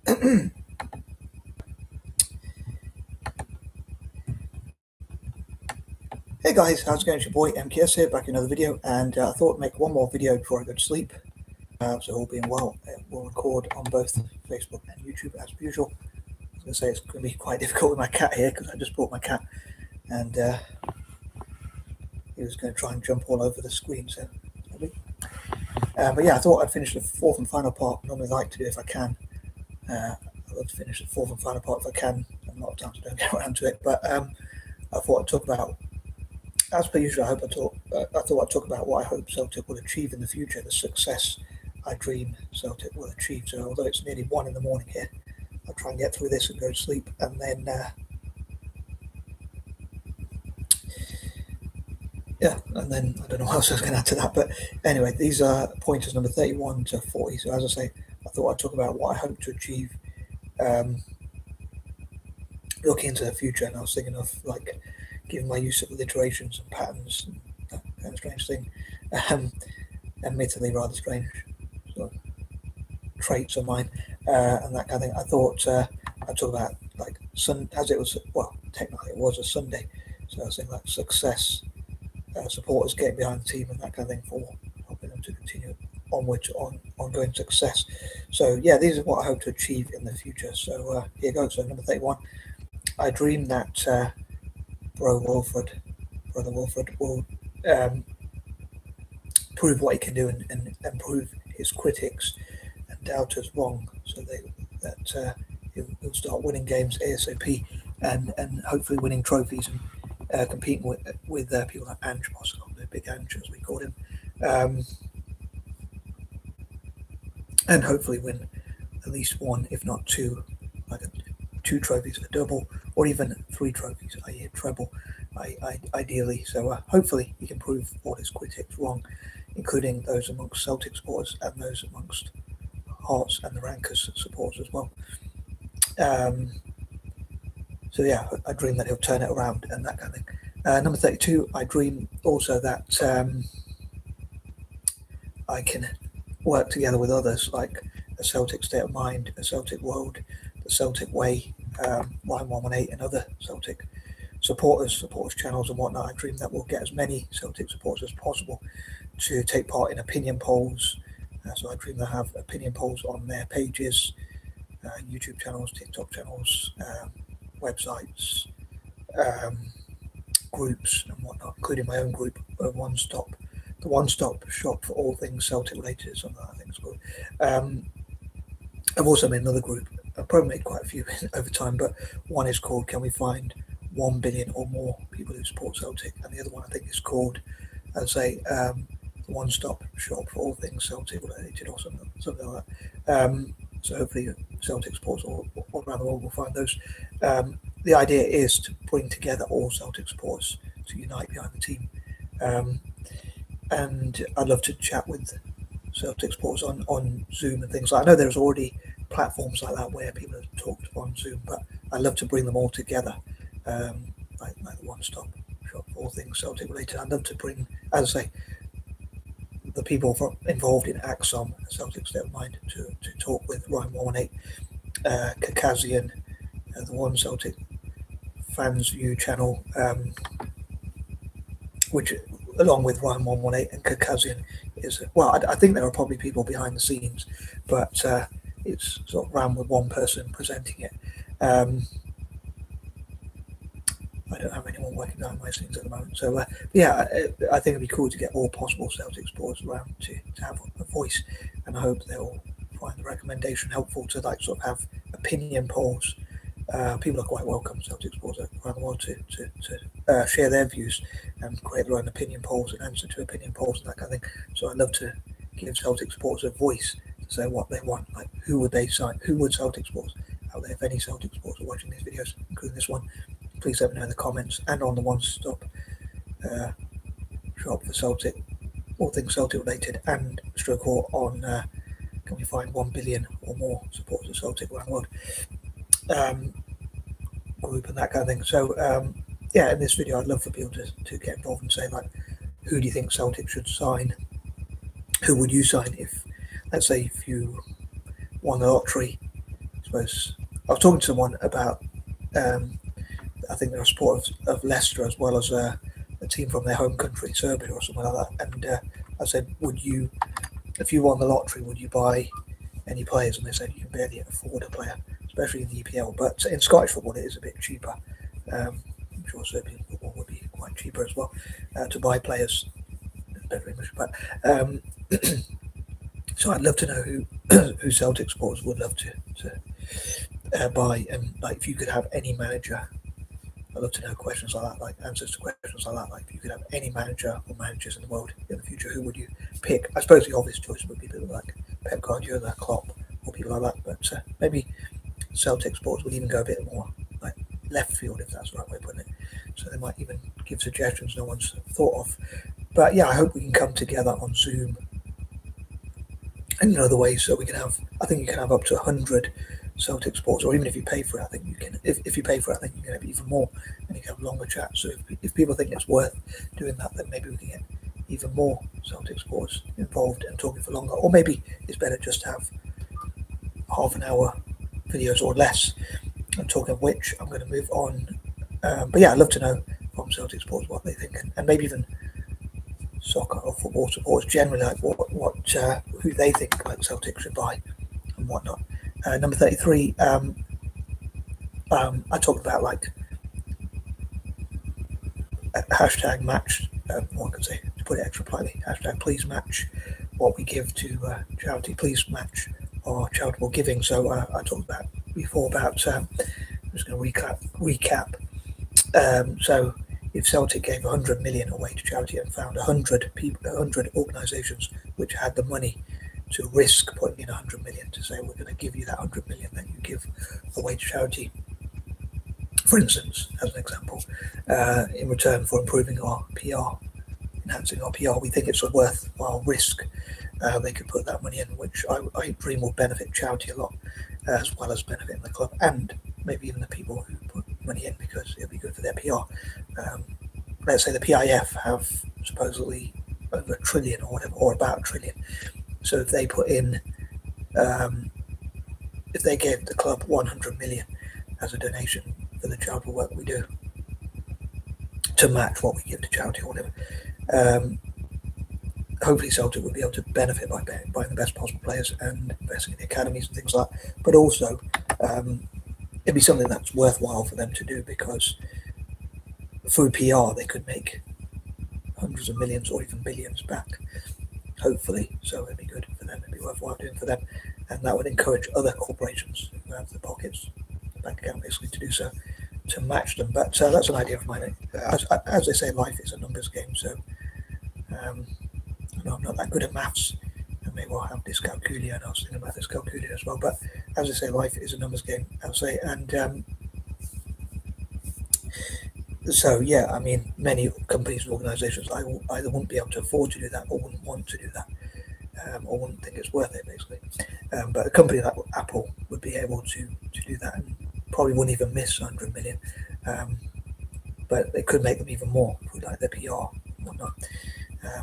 Hey guys, how's it going? It's your boy M.K.S here, back in another video, and I thought I'd make one more video before I go to sleep. So all being well, we'll record on both Facebook and YouTube as usual. I was going to say it's going to be quite difficult with my cat here because I just brought my cat, and he was going to try and jump all over the screen. So, but yeah, I thought I'd finish the fourth and final part. Normally, I like to do if I can. I'd love to finish the fourth and final part if I can. A lot of times I don't get around to it, but I thought I'd talk about. As per usual, I thought I'd talk about what I hope Celtic will achieve in the future, the success I dream Celtic will achieve. So although it's nearly 1 a.m. here, I'll try and get through this and go to sleep, and then and then I don't know what else I was going to add to that, but anyway, these are pointers number 31 to 40. So as I say, I thought I'd talk about what I hope to achieve looking into the future, and I was thinking of like given my use of alliterations and patterns and that kind of strange thing, admittedly rather strange sort of traits of mine, and that kind of thing. I thought I'd talk about like as it was, well, technically it was a Sunday, so I was saying like success, supporters getting behind the team and that kind of thing for helping them to continue onwards on ongoing success. So yeah, these are what I hope to achieve in the future. So here goes. So number 31, I dream that Brother Wilfred will prove what he can do and prove his critics and doubters wrong, so that he'll start winning games ASAP and hopefully winning trophies and competing with people like Ange, possibly the big Ange as we call him, and hopefully win at least one, if not two, like two trophies for double, or even 3 trophies, i.e. treble, ideally. So hopefully he can prove all his critics wrong, including those amongst Celtic supporters and those amongst Hearts and the Rankers supporters as well. So yeah, I dream that he'll turn it around and that kind of thing. Number 32, I dream also that I can work together with others, like a Celtic State of Mind, a Celtic World, the Celtic Way, Ryan 118 and other Celtic supporters channels and whatnot. I dream that we'll get as many Celtic supporters as possible to take part in opinion polls. So I dream to have opinion polls on their pages, YouTube channels, TikTok channels, websites, groups and whatnot, including my own group, the one-stop shop for all things Celtic related, something I think is good. I've also made another group. I've probably made quite a few over time, but one is called "Can We Find 1 billion or more people who support Celtic?" and the other one I think is called, I'd say, the one-stop shop for all things Celtic related, or something like that. So hopefully Celtic supporters all around the world will find those. The idea is to bring together all Celtic supporters to unite behind the team, and I'd love to chat with Celtic supporters on Zoom and things like that. I know there's already platforms like that where people have talked on Zoom, but I'd love to bring them all together, like the one-stop shop for all things Celtic related. I'd love to bring, as I say, the people involved in AXOM, Celtic State of Mind, to talk with Ryan 118, Caucasian, the One Celtic Fans View channel, which along with Ryan 118 and Caucasian is, well, I think there are probably people behind the scenes, but it's sort of ran with one person presenting it. I don't have anyone working behind my scenes at the moment. So yeah, I think it'd be cool to get all possible Celtic supporters around to have a voice, and I hope they'll find the recommendation helpful to like sort of have opinion polls. People are quite welcome, Celtic supporters around the world, to share their views and create their own opinion polls and answer to opinion polls and that kind of thing. So I'd love to give Celtic supporters a voice to say what they want, like who would they sign, who would Celtic supporters out there, if any Celtic supporters are watching these videos, including this one, please let me know in the comments and on the one-stop shop for Celtic, all things Celtic related, and stroke or on Can We Find 1 billion or more supporters of Celtic around the world group and that kind of thing. So yeah, in this video I'd love for people to get involved and say, like, who do you think Celtic should sign? Who would you sign if, let's say, if you won the lottery suppose I was talking to someone about. I think they're a supporter of Leicester as well as a team from their home country, Serbia or something like that. And I said, would you, if you won the lottery, would you buy any players? And they said you can barely afford a player, especially in the EPL. But in Scottish football, it is a bit cheaper. I'm sure Serbian football would be quite cheaper as well to buy players. Better English, but so I'd love to know who Celtic supporters would love to buy, and like if you could have any manager. I'd love to know questions like that, like answers to questions like that. Like if you could have any manager or managers in the world in the future, who would you pick? I suppose the obvious choice would be people like Pep Guardiola, Klopp, or people like that. But maybe Celtic sports would even go a bit more like left field, if that's the right way of putting it. So they might even give suggestions no one's thought of. But yeah, I hope we can come together on Zoom and in other ways, so we can have. I think you can have up to 100 Celtic sports, or even if you pay for it, I think you can. If you pay for it, I think you can have even more, and you can have longer chats. So if people think it's worth doing that, then maybe we can get even more Celtic sports involved and talking for longer. Or maybe it's better just to have half an hour videos or less. And talking of which, I'm going to move on. But yeah, I'd love to know from Celtic sports what they think, and maybe even soccer or football supporters generally, like who they think like Celtic should buy and whatnot. Number 33, I talked about like hashtag match, what can I say, to put it extra politely, hashtag please match what we give to charity, please match our charitable giving. So I talked about before about, I'm just going to recap. So if Celtic gave 100 million away to charity and found 100 people, 100 organisations which had the money to risk putting in 100 million to say we're going to give you that 100 million that you give away to charity, for instance, as an example, in return for improving our PR, enhancing our PR, we think it's a worthwhile risk. They could put that money in, which I dream will benefit charity a lot, as well as benefiting the club and maybe even the people who put money in, because it'll be good for their PR. Let's say the PIF have supposedly over $1 trillion or whatever, or about $1 trillion. So if they put in, if they gave the club 100 million as a donation for the charitable work we do, to match what we give to charity or whatever, hopefully Celtic would be able to benefit by buying the best possible players and investing in the academies and things like that. But also, it'd be something that's worthwhile for them to do, because through PR they could make hundreds of millions or even billions back, hopefully. So it'd be good for them, it'd be worthwhile doing for them, and that would encourage other corporations who have the pockets, the bank account basically, to do so, to match them. But that's an idea of mine. As they say, life is a numbers game, so I know I'm not that good at maths, and maybe I'll have dyscalculia, and I was thinking about dyscalculia as well. But as I say, life is a numbers game, I'll say. And so yeah, I mean, many companies and organisations either wouldn't be able to afford to do that, or wouldn't want to do that, or wouldn't think it's worth it, basically. But a company like Apple would be able to do that, and probably wouldn't even miss 100 million. But they could make them even more through like their PR and whatnot.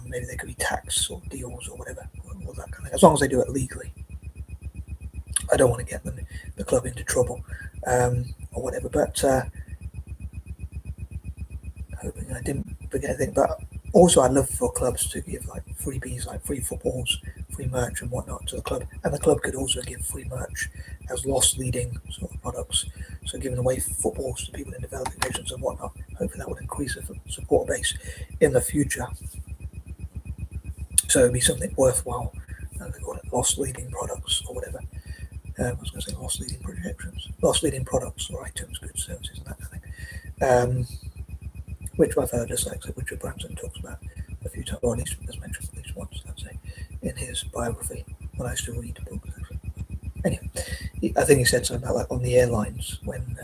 Maybe they could be tax or deals or whatever, or that kind of thing, as long as they do it legally. I don't want to get the club into trouble or whatever, but hoping I didn't forget anything. But also I'd love for clubs to give like freebies, like free footballs, free merch and whatnot to the club, and the club could also give free merch as loss leading sort of products, so giving away footballs to people in developing nations and whatnot. Hopefully that would increase the support base in the future, so it'd be something worthwhile. They call it loss leading products or whatever. I was going to say loss leading projections, loss leading products or items, goods, services, and that kind of thing. Which my fellow Dyslexic, Richard Branson, talks about a few times, or at least has mentioned at least once, I'd say, in his biography, when I used to read books. Anyway, I think he said something about like on the airlines, when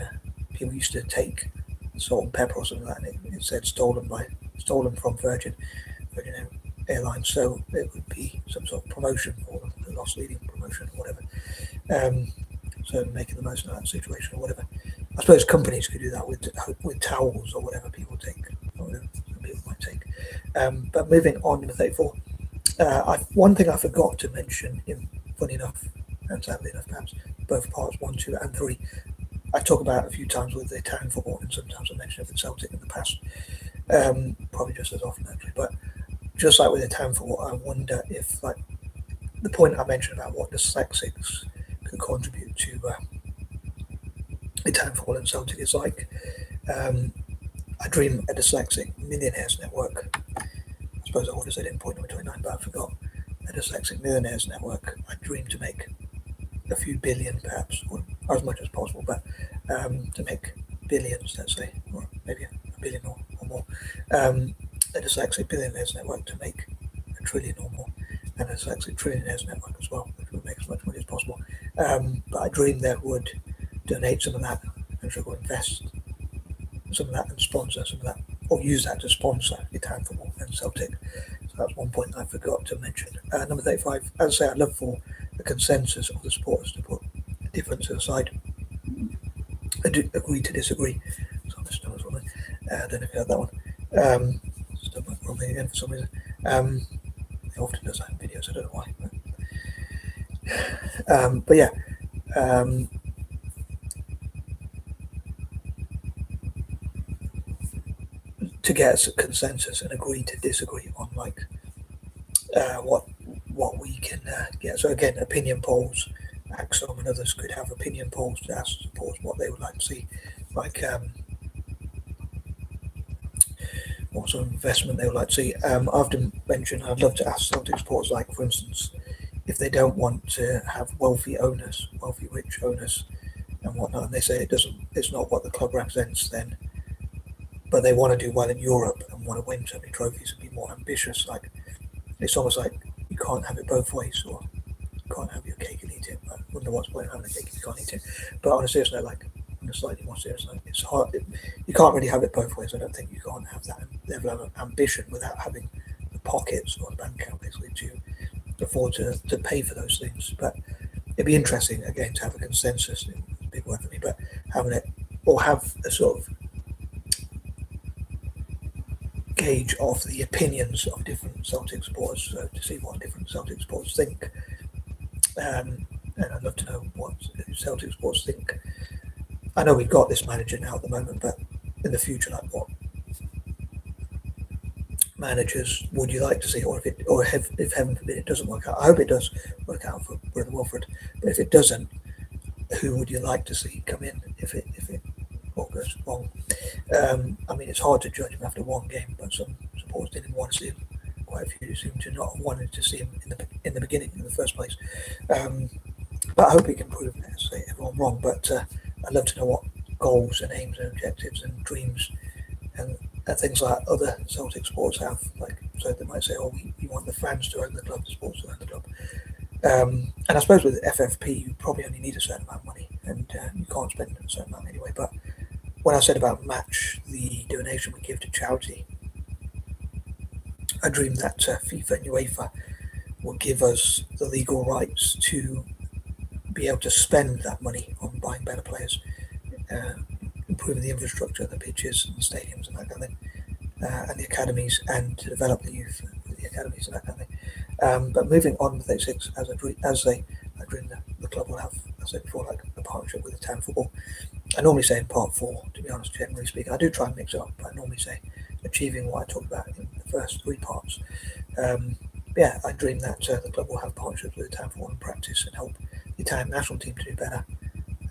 people used to take salt and pepper or something like that, and it said stolen from Virgin Airlines, so it would be some sort of promotion for them, the loss leading promotion or whatever. So making the most of that situation or whatever. I suppose companies could do that with towels or whatever people take, or whatever people might take. But moving on, number 34. One thing I forgot to mention, funny enough, and sadly enough, perhaps both parts 1, 2, and 3 I talk about a few times with the Italian football, and sometimes I mention it with Celtic in the past. Probably just as often actually, but just like with Italian football, I wonder if like the point I mentioned about what Dyslexics could contribute to Italian football and Celtic is like. I dream a dyslexic millionaires network. I suppose I would have said it in point number 29, but I forgot. A dyslexic millionaires network. I dream to make a few billion, perhaps, or as much as possible, but to make billions, let's say, or maybe a billion or more. A dyslexic billionaires network to make a trillion or more, and a dyslexic trillionaires network as well, which would make as much money as possible. But I dream that would donate some of that and should invest some of that and sponsor some of that, or use that to sponsor Italian football and Celtic. So that's one point I forgot to mention. Number 35, as I say, I'd love for a consensus of the supporters to put differences aside, agree to disagree. So I'm just something. I don't know if you heard that one. Still wrong thing again for some reason. It often does that in videos, I don't know why. But yeah. To get a consensus and agree to disagree on like what we can get. So again, opinion polls. Axom and others could have opinion polls to ask supporters what they would like to see, like what sort of investment they would like to see. I often mention I'd love to ask Celtic supporters, like for instance, if they don't want to have wealthy rich owners and whatnot, and they say it's not what the club represents, then. But they want to do well in Europe and want to win so many trophies and be more ambitious. Like it's almost like you can't have it both ways, or you can't have your cake and eat it. I wonder what's the point of having a cake if you can't eat it. But on a serious note, like on a slightly more serious note, it's hard. You can't really have it both ways. I don't think you can't have that level of ambition without having the pockets or the bank account basically to afford to pay for those things. But it'd be interesting again to have a consensus. It's a big word for me, but having it, or have a sort of gauge of the opinions of different Celtic supporters, so to see what different Celtic supporters think. And I'd love to know what Celtic supporters think. I know we've got this manager now at the moment, but in the future, like what managers would you like to see, or if heaven forbid it doesn't work out? I hope it does work out for Brother Wilfred, but if it doesn't, who would you like to see come in if it all goes wrong? I mean, it's hard to judge him after one game, but some supporters didn't want to see him. Quite a few seem to not have wanted to see him in the beginning, in the first place. But I hope he can prove everyone wrong. But I'd love to know what goals and aims and objectives and dreams and things like other Celtic supporters have. Like, so they might say, "Oh, we want the fans to own the club, the sports to own the club." And I suppose with FFP, you probably only need a certain amount of money, and you can't spend a certain amount anyway. But when I said about match the donation we give to charity, I dream that FIFA and UEFA will give us the legal rights to be able to spend that money on buying better players, improving the infrastructure, the pitches and the stadiums and that kind of thing, and the academies, and to develop the youth with the academies and that kind of thing. But moving on with 36, I dream that the club will have, as I said before, like a partnership with Italian football. I normally say in part 4, to be honest, generally speaking. I do try and mix it up, but I normally say achieving what I talked about in the first 3 parts. Yeah, I dream that the club will have partnerships with Italian football in practice and help the Italian national team to do better,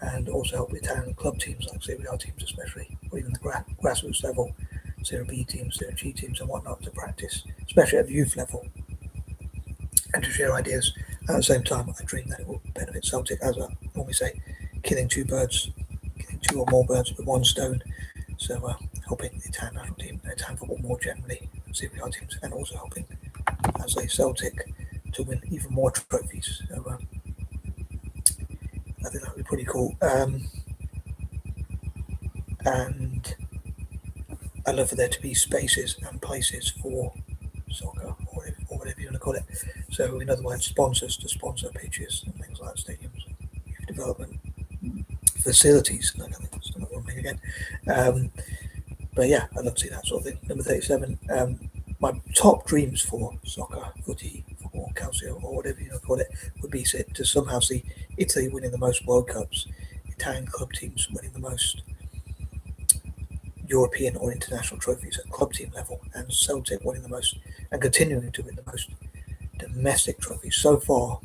and also help the Italian club teams, like Serie A teams especially, or even the grassroots level, Serie B teams, Serie G teams and whatnot, to practice, especially at the youth level, and to share ideas. At the same time, I dream that it will benefit Celtic, as I normally say, killing 2 or more birds with 1 stone. So helping the Italian national team and Italian football more generally, Serie A teams, and also helping, as a Celtic, to win even more trophies. So I think that would be pretty cool. And I'd love for there to be spaces and places for soccer, or whatever you want to call it. So in other words, sponsors to sponsor pitches and things like stadiums, youth development facilities, and that kind of thing. Still not wrong again. But yeah, I'd love to see that sort of thing. Number 37, my top dreams for soccer, footy, football, calcio, or whatever you want to call it, would be to somehow see Italy winning the most World Cups, Italian club teams winning the most European or international trophies at club team level, and Celtic winning the most and continuing to win the most domestic trophies. So far,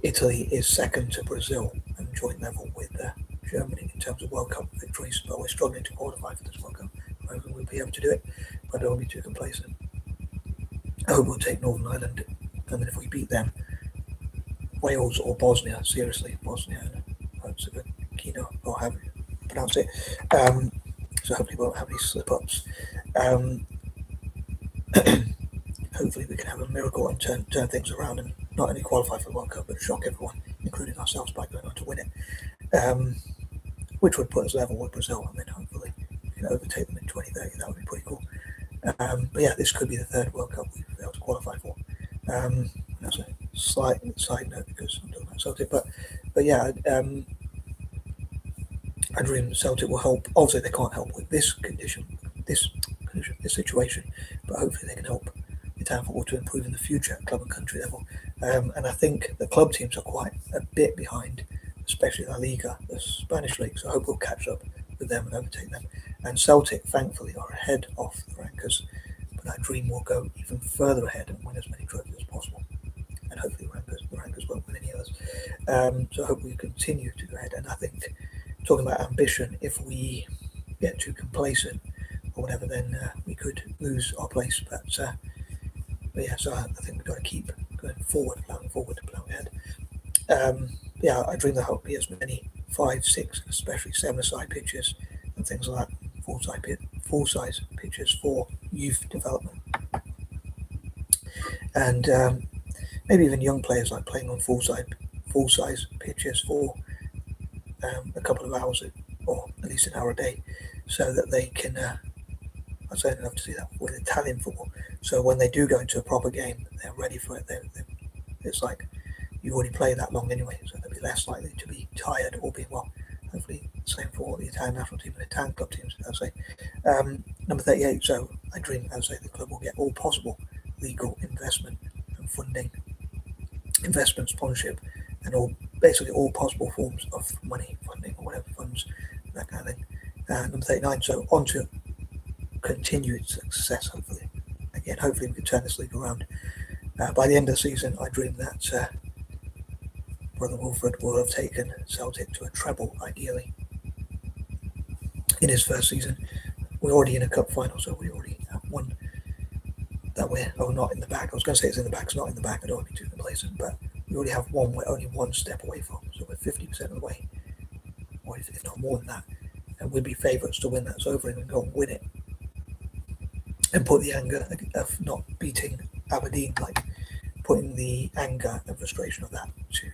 Italy is second to Brazil and joint level with Germany in terms of World Cup victories, but we're struggling to qualify for this World Cup. I hope we'll be able to do it, but I don't want to be too complacent. I hope we'll take Northern Ireland, and then if we beat them, Wales or Bosnia, seriously, Bosnia and Herzegovina, or however you pronounce it. So hopefully we won't have any slip-ups. Hopefully we can have a miracle and turn things around and not only qualify for the World Cup, but shock everyone, including ourselves, by going on to win it, which would put us level with Brazil, and then hopefully we can overtake them in 2030. That would be pretty cool. But yeah, this could be the third World Cup we've been able to qualify for. That's a slight side note because I'm talking about Celtic, but yeah, I dream Celtic will help. Obviously, they can't help with this situation, but hopefully they can help Italian football to improve in the future at club and country level. And I think the club teams are quite a bit behind, especially La Liga, the Spanish league. So I hope we'll catch up with them and overtake them. And Celtic, thankfully, are ahead of the rankers, but I dream we'll go even further ahead and win as many trophies as possible. And hopefully the rankers won't win any others. So I hope we continue to go ahead. And I think, talking about ambition, if we get too complacent or whatever, then we could lose our place. But yeah, so I think we've got to keep going forward, plowing ahead. Yeah, I dream there will be as many 5, 6, especially 7-a-side pitches and things like that, full-size pitches for youth development, and maybe even young players like playing on full-size pitches for a couple of hours or at least an hour a day, so that they can. I'd say I'd love to see that with Italian football. So when they do go into a proper game, they're ready for it. It's like you already play that long anyway, so they'll be less likely to be tired or be well. Hopefully, same for the Italian national team and Italian club teams. I'd say number 38. So I dream, I'd say, the club will get all possible legal investment and funding, investment, sponsorship, and basically all possible forms of money, funding, or whatever funds, that kind of thing. Number 39. So on to continued success, hopefully. Again, hopefully we can turn this league around. By the end of the season, I dream that Brother Wilfred will have taken Celtic to a treble, ideally, in his first season. We're already in a cup final, so we already have one that we're not in the back. I was going to say it's in the back, it's not in the back. I don't want to be too complacent, but we already have one we're only one step away from, so we're 50% of the way, or if not more than that, and we'd be favourites to win that. So hopefully we can go and win it and put the anger of not beating Aberdeen, like putting the anger and frustration of that to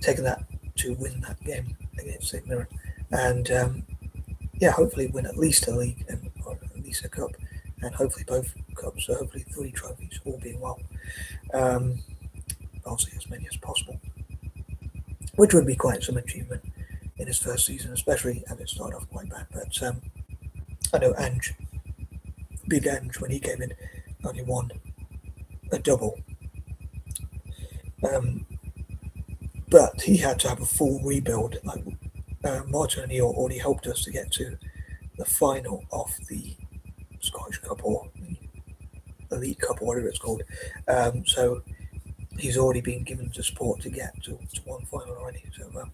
taking that to win that game against St Mirren, and yeah, hopefully win at least a league or at least a cup, and hopefully both cups. So hopefully 3 trophies, all being well. Obviously as many as possible, which would be quite some achievement in his first season, especially as it started off quite bad. But I know Big Ange, when he came in, only won a double. But he had to have a full rebuild. Like Martin O'Neill already helped us to get to the final of the Scottish Cup or the Elite Cup or whatever it's called. So he's already been given the support to get to one final already. So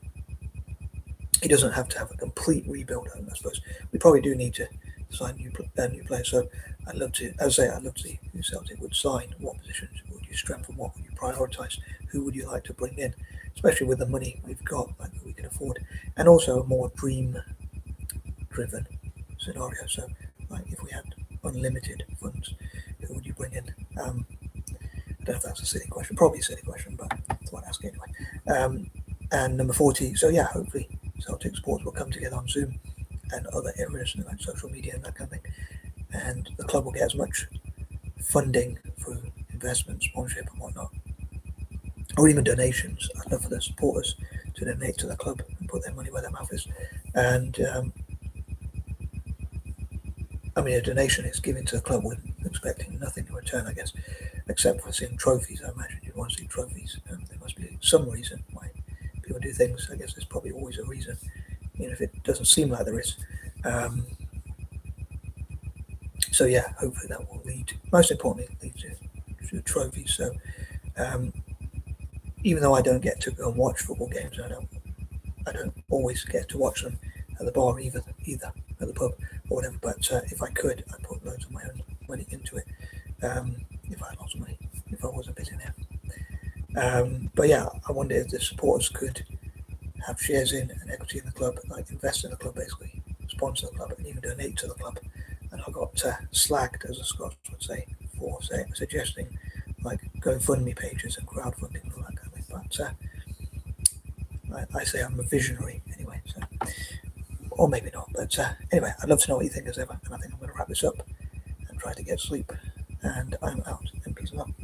he doesn't have to have a complete rebuild. I suppose we probably do need to sign new players. So I'd love to see who Celtic would sign. What positions would you strengthen? What would you prioritise? Who would you like to bring in? Especially with the money we've got, like we can afford, and also a more dream-driven scenario. So, like if we had unlimited funds, who would you bring in? I don't know if that's a silly question. Probably a silly question, but I thought I'd ask it anyway. And number 40. So yeah, hopefully Celtic sports will come together on Zoom and other areas like social media and that kind of thing, and the club will get as much funding through investment, sponsorship and whatnot, or even donations. I'd love for the supporters to donate to the club and put their money where their mouth is. And I mean, a donation is given to the club with expecting nothing in return, I guess, except for seeing trophies. I imagine people want to see trophies. There must be some reason why people do things. I guess there's probably always a reason, even if it doesn't seem like there is. So yeah, hopefully that will lead, most importantly, lead to trophies. So even though I don't get to go and watch football games, I don't always get to watch them at the bar either at the pub or whatever. But if I could, I'd put loads of my own money into it. If I had lots of money, if I was a billionaire. But yeah, I wonder if the supporters could have shares in and equity in the club, like invest in the club basically, sponsor the club, and even donate to the club. And I got slagged, as the Scots would say, for suggesting like GoFundMe pages and crowdfunding and all that kind of thing. But I say I'm a visionary anyway, so, or maybe not. But anyway, I'd love to know what you think as ever, and I think I'm going to wrap this up and try to get sleep. And I'm out, and peace and love.